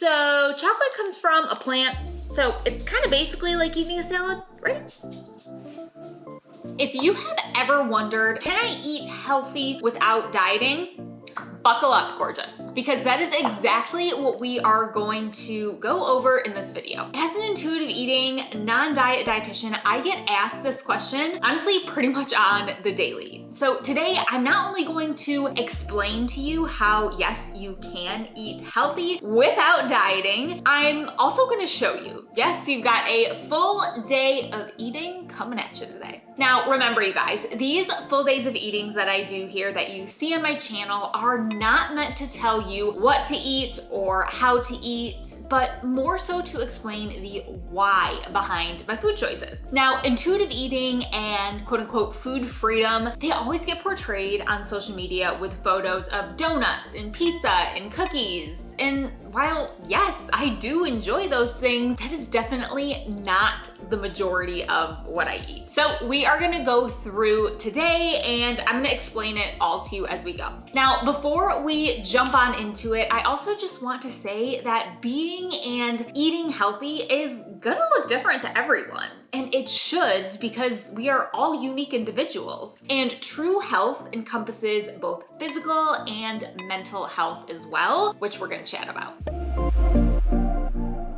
So chocolate comes from a plant, so it's kind of basically like eating a salad, right? If you have ever wondered, can I eat healthy without dieting? Buckle up, gorgeous, because that is exactly what we are going to go over in this video. As an intuitive eating, non-diet dietitian, I get asked this question, honestly, pretty much on the daily. So today, I'm not only going to explain to you how, yes, you can eat healthy without dieting, I'm also gonna show you, yes, you've got a full day of eating coming at you today. Now, remember you guys, these full days of eatings that I do here that you see on my channel are not meant to tell you what to eat or how to eat, but more so to explain the why behind my food choices. Now, intuitive eating and quote unquote food freedom, they always get portrayed on social media with photos of donuts and pizza and cookies. And while yes, I do enjoy those things, that is definitely not the majority of what I eat. So we are gonna go through today and I'm gonna explain it all to you as we go. Now, before we jump on into it, I also just want to say that being and eating healthy is gonna look different to everyone. And it should, because we are all unique individuals. And true health encompasses both physical and mental health as well, which we're gonna chat about.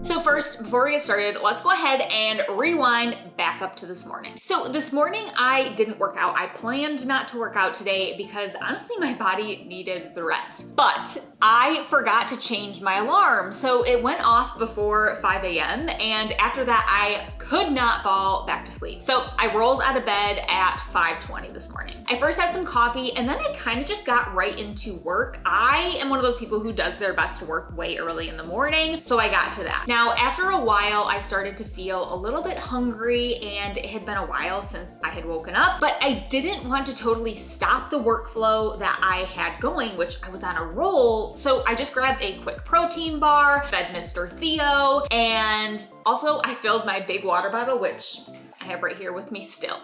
So first, before we get started, let's go ahead and rewind back up to this morning. So this morning I didn't work out. I planned not to work out today because honestly my body needed the rest. But I forgot to change my alarm. So it went off before 5 a.m. and after that I could not fall back to sleep. So I rolled out of bed at 5:20 this morning. I first had some coffee and then I kind of just got right into work. I am one of those people who does their best to work way early in the morning, so I got to that. Now, after a while, I started to feel a little bit hungry and it had been a while since I had woken up, but I didn't want to totally stop the workflow that I had going, which I was on a roll. So I just grabbed a quick protein bar, fed Mr. Theo, and also I filled my big water bottle, which I have right here with me still.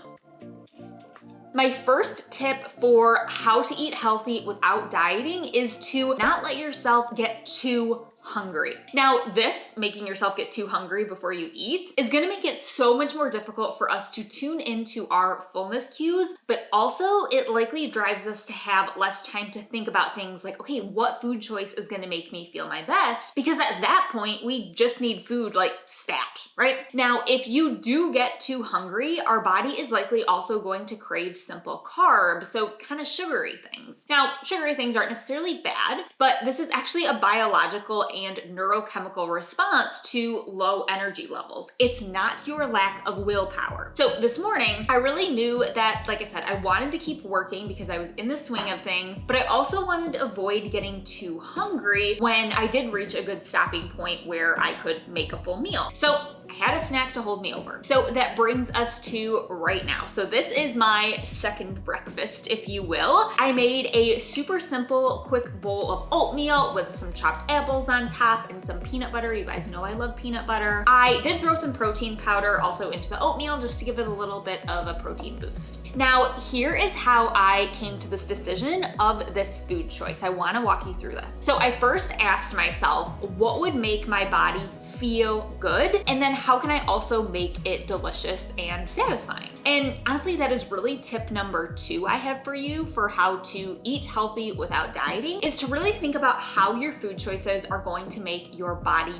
My first tip for how to eat healthy without dieting is to not let yourself get too hungry. Now, this, making yourself get too hungry before you eat, is gonna make it so much more difficult for us to tune into our fullness cues, but also it likely drives us to have less time to think about things like, okay, what food choice is gonna make me feel my best? Because at that point, we just need food like stat, right? Now, if you do get too hungry, our body is likely also going to crave simple carbs, so kind of sugary things. Now, sugary things aren't necessarily bad, but this is actually a biological and neurochemical response to low energy levels. It's not your lack of willpower. So this morning, I really knew that, like I said, I wanted to keep working because I was in the swing of things, but I also wanted to avoid getting too hungry when I did reach a good stopping point where I could make a full meal. So I had a snack to hold me over. So that brings us to right now. So this is my second breakfast, if you will. I made a super simple, quick bowl of oatmeal with some chopped apples on top and some peanut butter. You guys know I love peanut butter. I did throw some protein powder also into the oatmeal just to give it a little bit of a protein boost. Now, here is how I came to this decision of this food choice. I wanna walk you through this. So I first asked myself, what would make my body feel good? And then how can I also make it delicious and satisfying? And honestly, that is really tip number 2 I have for you for how to eat healthy without dieting, is to really think about how your food choices are going to make your body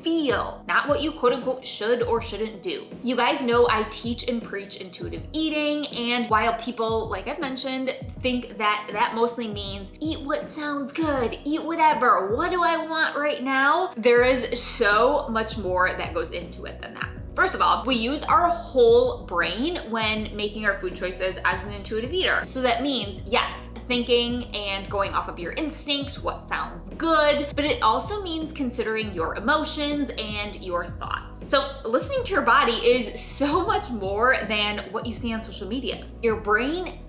feel, not what you quote unquote should or shouldn't do. You guys know I teach and preach intuitive eating, and while people, like I've mentioned, think that that mostly means eat what sounds good, eat whatever, what do I want right now? There is so much more that goes into it than that. First of all, we use our whole brain when making our food choices as an intuitive eater. So that means, yes, thinking and going off of your instinct, what sounds good, but it also means considering your emotions and your thoughts. So listening to your body is so much more than what you see on social media. Your brain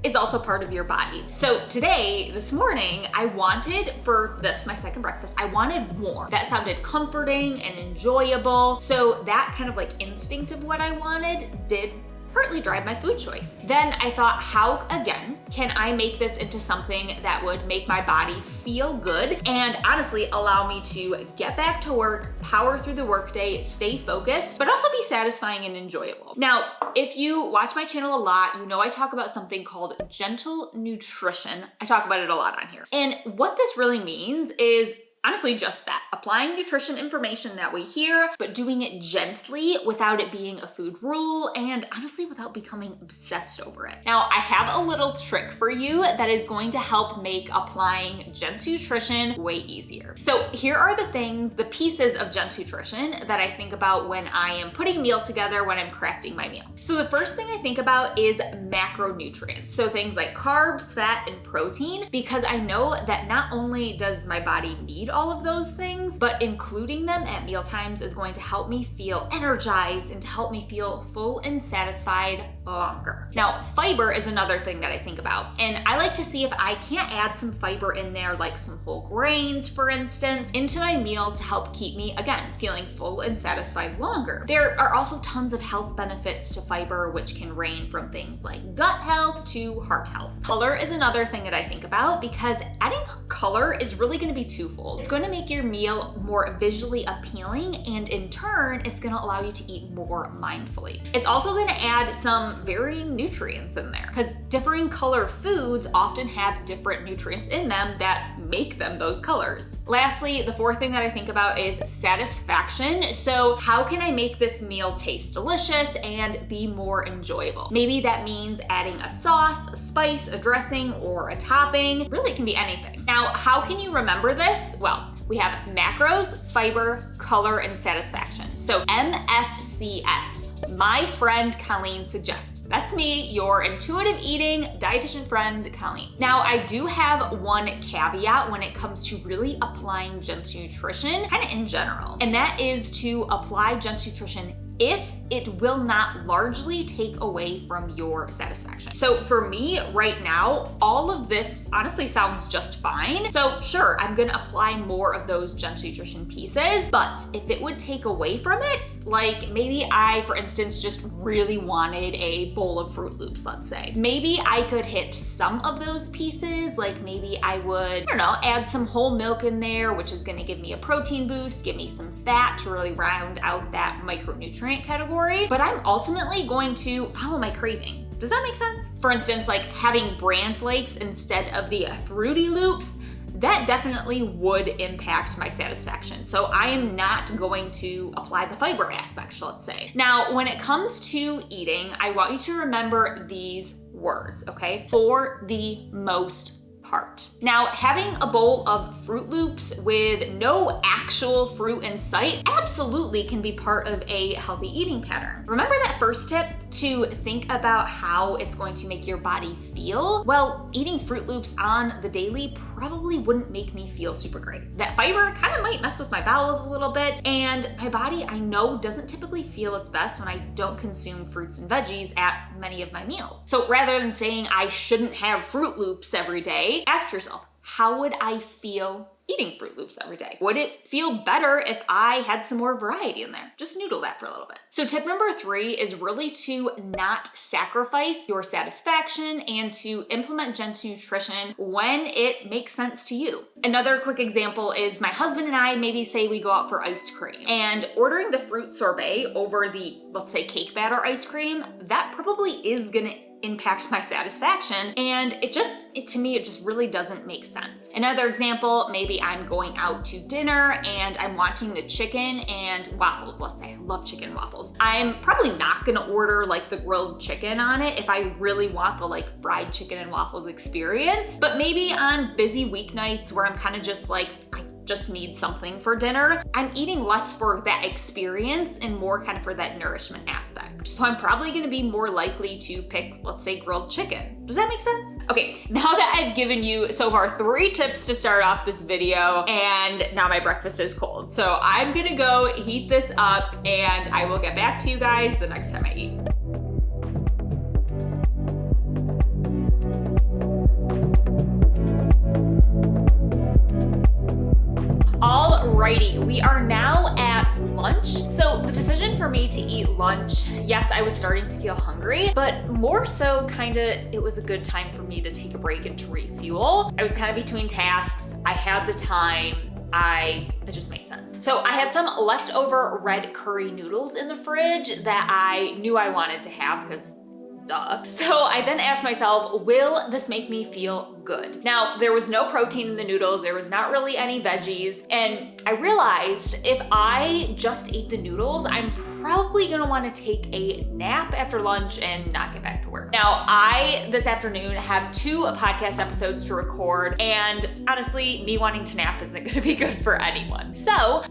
is also part of your body. So today, this morning, I wanted for this, my second breakfast, I wanted warm. That sounded comforting and enjoyable. So that kind of like instinct of what I wanted did partly drive my food choice. Then I thought, how again can I make this into something that would make my body feel good and honestly allow me to get back to work, power through the workday, stay focused, but also be satisfying and enjoyable. Now, if you watch my channel a lot, you know I talk about something called gentle nutrition. I talk about it a lot on here. And what this really means is honestly just that, applying nutrition information that we hear, but doing it gently without it being a food rule and honestly without becoming obsessed over it. Now, I have a little trick for you that is going to help make applying gentle nutrition way easier. So here are the things, the pieces of gentle nutrition that I think about when I am putting a meal together, when I'm crafting my meal. So the first thing I think about is macronutrients. So things like carbs, fat, and protein, because I know that not only does my body need all of those things, but including them at meal times is going to help me feel energized and to help me feel full and satisfied longer. Now, fiber is another thing that I think about, and I like to see if I can't add some fiber in there, like some whole grains, for instance, into my meal to help keep me, again, feeling full and satisfied longer. There are also tons of health benefits to fiber, which can range from things like gut health to heart health. Color is another thing that I think about because adding color is really going to be twofold. It's going to make your meal more visually appealing, and in turn, it's going to allow you to eat more mindfully. It's also going to add some varying nutrients in there because differing color foods often have different nutrients in them that make them those colors. Lastly, the fourth thing that I think about is satisfaction. So how can I make this meal taste delicious and be more enjoyable? Maybe that means adding a sauce, a spice, a dressing, or a topping. Really, it can be anything. Now, how can you remember this? Well, we have macros, fiber, color, and satisfaction. So MFCS. My friend Colleen suggests. That's me, your intuitive eating dietitian friend, Colleen. Now, I do have one caveat when it comes to really applying gentle nutrition, kind of in general, and that is to apply gentle nutrition if it will not largely take away from your satisfaction. So for me right now, all of this honestly sounds just fine. So sure, I'm gonna apply more of those gentle nutrition pieces, but if it would take away from it, like maybe I, for instance, just really wanted a bowl of Fruit Loops, let's say. Maybe I could hit some of those pieces, like maybe I would, I don't know, add some whole milk in there, which is gonna give me a protein boost, give me some fat to really round out that micronutrient category. But I'm ultimately going to follow my craving. Does that make sense? For instance, like having bran flakes instead of the Fruity Loops, that definitely would impact my satisfaction. So I am not going to apply the fiber aspect, let's say. Now, when it comes to eating, I want you to remember these words, okay? For the most part. Now, having a bowl of Fruit Loops with no actual fruit in sight absolutely can be part of a healthy eating pattern. Remember that first tip to think about how it's going to make your body feel? Well, eating Fruit Loops on the daily probably wouldn't make me feel super great. That fiber kind of might mess with my bowels a little bit, and my body, I know, doesn't typically feel its best when I don't consume fruits and veggies at many of my meals. So rather than saying I shouldn't have Fruit Loops every day, ask yourself, how would I feel eating Fruit Loops every day? Would it feel better if I had some more variety in there? Just noodle that for a little bit. So tip number 3 is really to not sacrifice your satisfaction and to implement gentle nutrition when it makes sense to you. Another quick example is my husband and I maybe say we go out for ice cream, and ordering the fruit sorbet over the, let's say, cake batter ice cream, that probably is gonna impact my satisfaction, and to me it just really doesn't make sense. Another example, maybe I'm going out to dinner and I'm wanting the chicken and waffles, let's say. I love chicken waffles. I'm probably not gonna order like the grilled chicken on it if I really want the like fried chicken and waffles experience, but maybe on busy weeknights where I'm kind of just like, I just need something for dinner, I'm eating less for that experience and more kind of for that nourishment aspect. So I'm probably gonna be more likely to pick, let's say, grilled chicken. Does that make sense? Okay, now that I've given you so far 3 tips to start off this video, and now my breakfast is cold. So I'm gonna go heat this up and I will get back to you guys the next time I eat. Alrighty, we are now at lunch. So the decision for me to eat lunch, yes, I was starting to feel hungry, but more so it was a good time for me to take a break and to refuel. I was kind of between tasks. I had the time. It just made sense. So I had some leftover red curry noodles in the fridge that I knew I wanted to have because duh. So I then asked myself, will this make me feel good? Now, there was no protein in the noodles. There was not really any veggies. And I realized if I just ate the noodles, I'm probably gonna wanna take a nap after lunch and not get back to work. Now, this afternoon have 2 podcast episodes to record, and honestly, me wanting to nap isn't gonna be good for anyone. So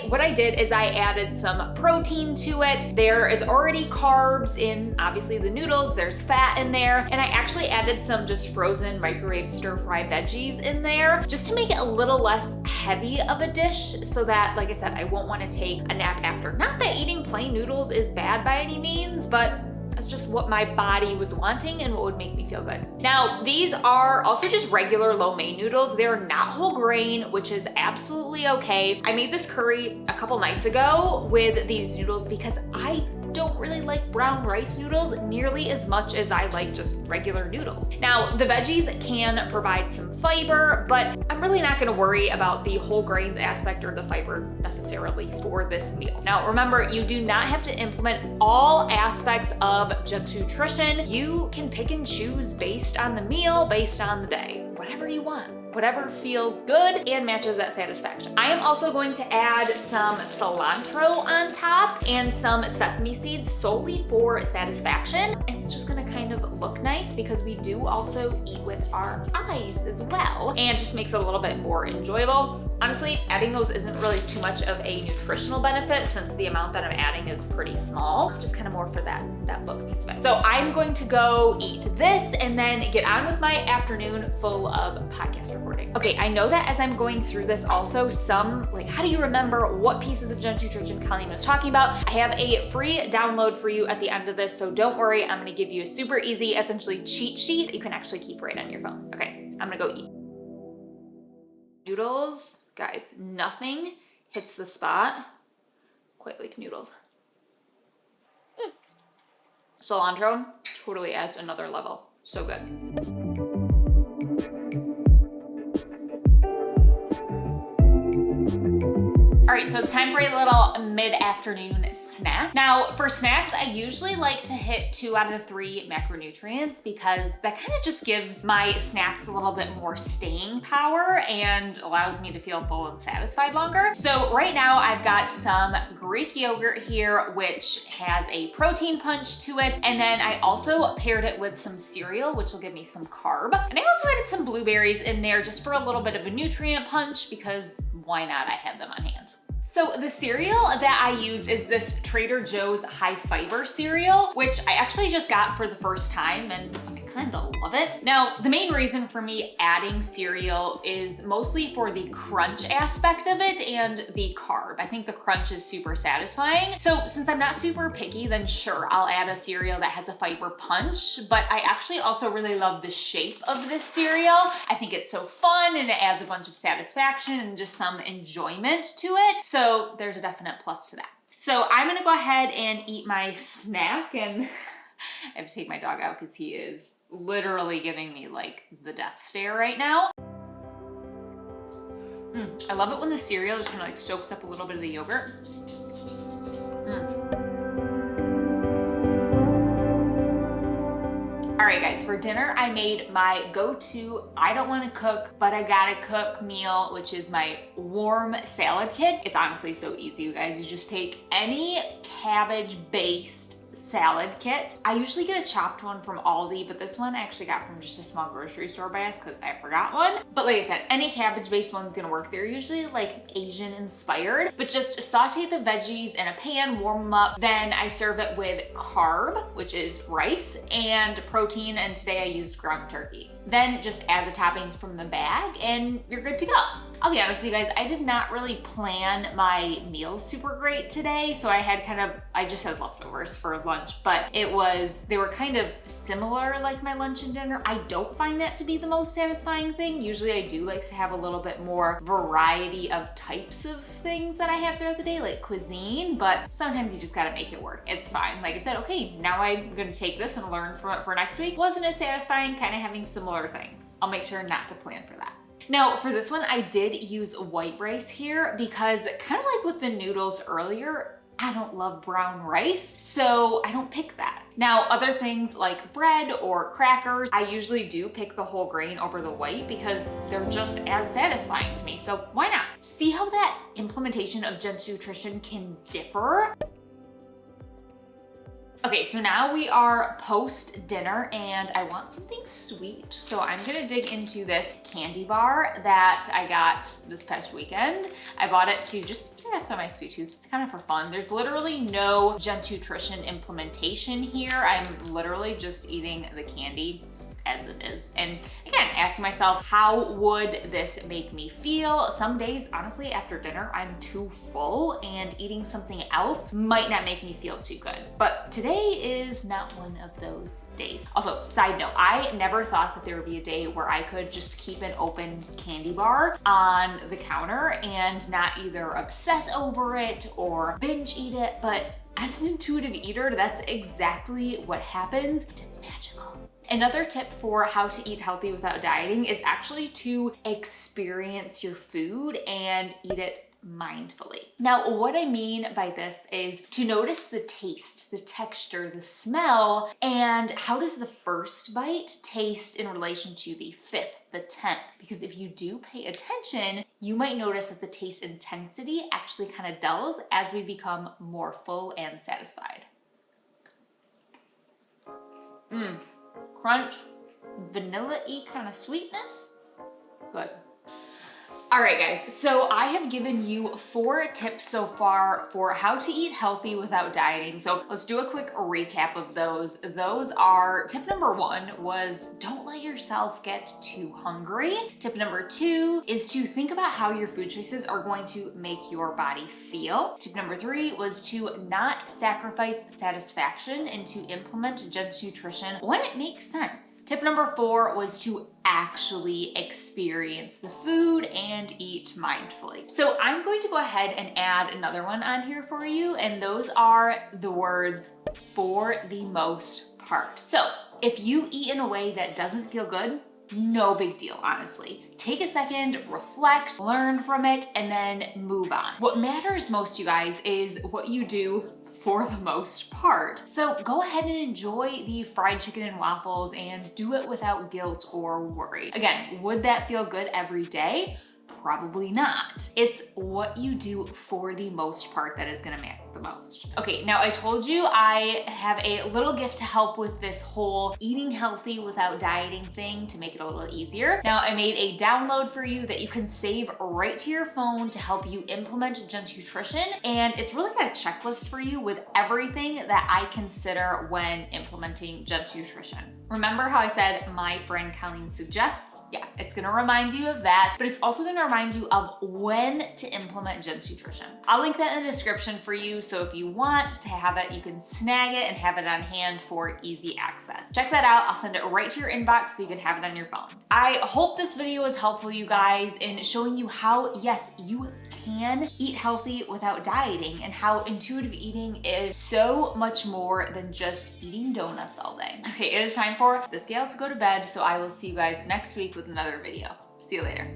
what I did is I added some protein to it. There is already carbs in, obviously, the noodles. There's fat in there, and I actually added some just frozen microwave stir-fry veggies in there just to make it a little less heavy of a dish so that, like I said, I won't wanna take a nap after. Not that eating plain noodles is bad by any means, but that's just what my body was wanting and what would make me feel good. Now, these are also just regular lo mein noodles. They're not whole grain, which is absolutely okay. I made this curry a couple nights ago with these noodles because I don't really like brown rice noodles nearly as much as I like just regular noodles. Now, the veggies can provide some fiber, but I'm really not gonna worry about the whole grains aspect or the fiber necessarily for this meal. Now, remember, you do not have to implement all aspects of nutrition. You can pick and choose based on the meal, based on the day, whatever you want. Whatever feels good and matches that satisfaction. I am also going to add some cilantro on top and some sesame seeds solely for satisfaction. And it's just gonna kind of look nice because we do also eat with our eyes as well, and just makes it a little bit more enjoyable. Honestly, adding those isn't really too much of a nutritional benefit since the amount that I'm adding is pretty small, just kind of more for that look piece of it. So I'm going to go eat this and then get on with my afternoon full of podcast recording. Okay, I know that as I'm going through this also, how do you remember what pieces of nutrition Colleen was talking about? I have a free download for you at the end of this, so don't worry, I'm gonna give you a super easy, essentially cheat sheet that you can actually keep right on your phone. Okay, I'm gonna go eat. Noodles, guys, nothing hits the spot quite like noodles. Cilantro totally adds another level. So good. All right, so it's time for a little mid-afternoon snack. Now, for snacks, I usually like to hit 2 out of the 3 macronutrients because that kind of just gives my snacks a little bit more staying power and allows me to feel full and satisfied longer. So right now I've got some Greek yogurt here, which has a protein punch to it. And then I also paired it with some cereal, which will give me some carb. And I also added some blueberries in there just for a little bit of a nutrient punch because why not? I had them on hand. So the cereal that I used is this Trader Joe's high fiber cereal, which I actually just got for the first time and I kind of love it. Now, the main reason for me adding cereal is mostly for the crunch aspect of it and the carb. I think the crunch is super satisfying. So since I'm not super picky, then sure, I'll add a cereal that has a fiber punch, but I actually also really love the shape of this cereal. I think it's so fun and it adds a bunch of satisfaction and just some enjoyment to it. So there's a definite plus to that. So I'm gonna go ahead and eat my snack, and I have to take my dog out because he is literally giving me like the death stare right now. I love it when the cereal just kind of like soaks up a little bit of the yogurt. All right, guys, for dinner, I made my go-to, I don't wanna cook, but I gotta cook meal, which is my warm salad kit. It's honestly so easy, you guys. You just take any cabbage-based salad kit. I usually get a chopped one from Aldi, but this one I actually got from just a small grocery store by us because I forgot one. But like I said, any cabbage-based one's gonna work. They're usually like Asian inspired, but just saute the veggies in a pan, warm them up. Then I serve it with carb, which is rice, and protein, and today I used ground turkey. Then just add the toppings from the bag and you're good to go. I'll be honest with you guys, I did not really plan my meals super great today. So I just had leftovers for lunch, but they were kind of similar like my lunch and dinner. I don't find that to be the most satisfying thing. Usually I do like to have a little bit more variety of types of things that I have throughout the day, like cuisine, but sometimes you just gotta make it work. It's fine. Like I said, okay, now I'm gonna take this and learn from it for next week. Wasn't as satisfying, kind of having similar things. I'll make sure not to plan for that. Now for this one, I did use white rice here because kind of like with the noodles earlier, I don't love brown rice, so I don't pick that. Now, other things like bread or crackers, I usually do pick the whole grain over the white because they're just as satisfying to me, so why not? See how that implementation of Gentoo nutrition can differ? Okay, so now we are post dinner and I want something sweet. So I'm gonna dig into this candy bar that I got this past weekend. I bought it to just satisfy my sweet tooth. It's kind of for fun. There's literally no Gentoo nutrition implementation here. I'm literally just eating the candy as it is. And again, asking myself, how would this make me feel? Some days, honestly, after dinner, I'm too full and eating something else might not make me feel too good. But today is not one of those days. Also, side note, I never thought that there would be a day where I could just keep an open candy bar on the counter and not either obsess over it or binge eat it, but as an intuitive eater, that's exactly what happens. It's magical. Another tip for how to eat healthy without dieting is actually to experience your food and eat it mindfully. Now, what I mean by this is to notice the taste, the texture, the smell, and how does the first bite taste in relation to the 5th, the 10th? Because if you do pay attention, you might notice that the taste intensity actually kind of dulls as we become more full and satisfied. Crunch, vanilla-y kind of sweetness. Good. All right, guys, so I have given you 4 tips so far for how to eat healthy without dieting. So let's do a quick recap of those. Those are, tip number 1 was don't let yourself get too hungry. Tip number 2 is to think about how your food choices are going to make your body feel. Tip number 3 was to not sacrifice satisfaction and to implement Gentoo nutrition when it makes sense. Tip number 4 was to actually experience the food and eat mindfully. So I'm going to go ahead and add another one on here for you, and those are the words "for the most part." So if you eat in a way that doesn't feel good, no big deal, honestly. Take a second, reflect, learn from it, and then move on. What matters most, you guys, is what you do for the most part. So go ahead and enjoy the fried chicken and waffles and do it without guilt or worry. Again, would that feel good every day? Probably not. It's what you do for the most part that is gonna matter the most. Okay, now I told you I have a little gift to help with this whole eating healthy without dieting thing to make it a little easier. Now I made a download for you that you can save right to your phone to help you implement Gentoo nutrition, and it's really got a checklist for you with everything that I consider when implementing Gentoo nutrition. Remember how I said my friend Colleen suggests? Yeah, it's gonna remind you of that, but it's also gonna remind you of when to implement Gentoo nutrition. I'll link that in the description for you, so if you want to have it, you can snag it and have it on hand for easy access. Check that out. I'll send it right to your inbox so you can have it on your phone. I hope this video was helpful, you guys, in showing you how, yes, you can eat healthy without dieting and how intuitive eating is so much more than just eating donuts all day. Okay, it is time for this gal to go to bed, so I will see you guys next week with another video. See you later.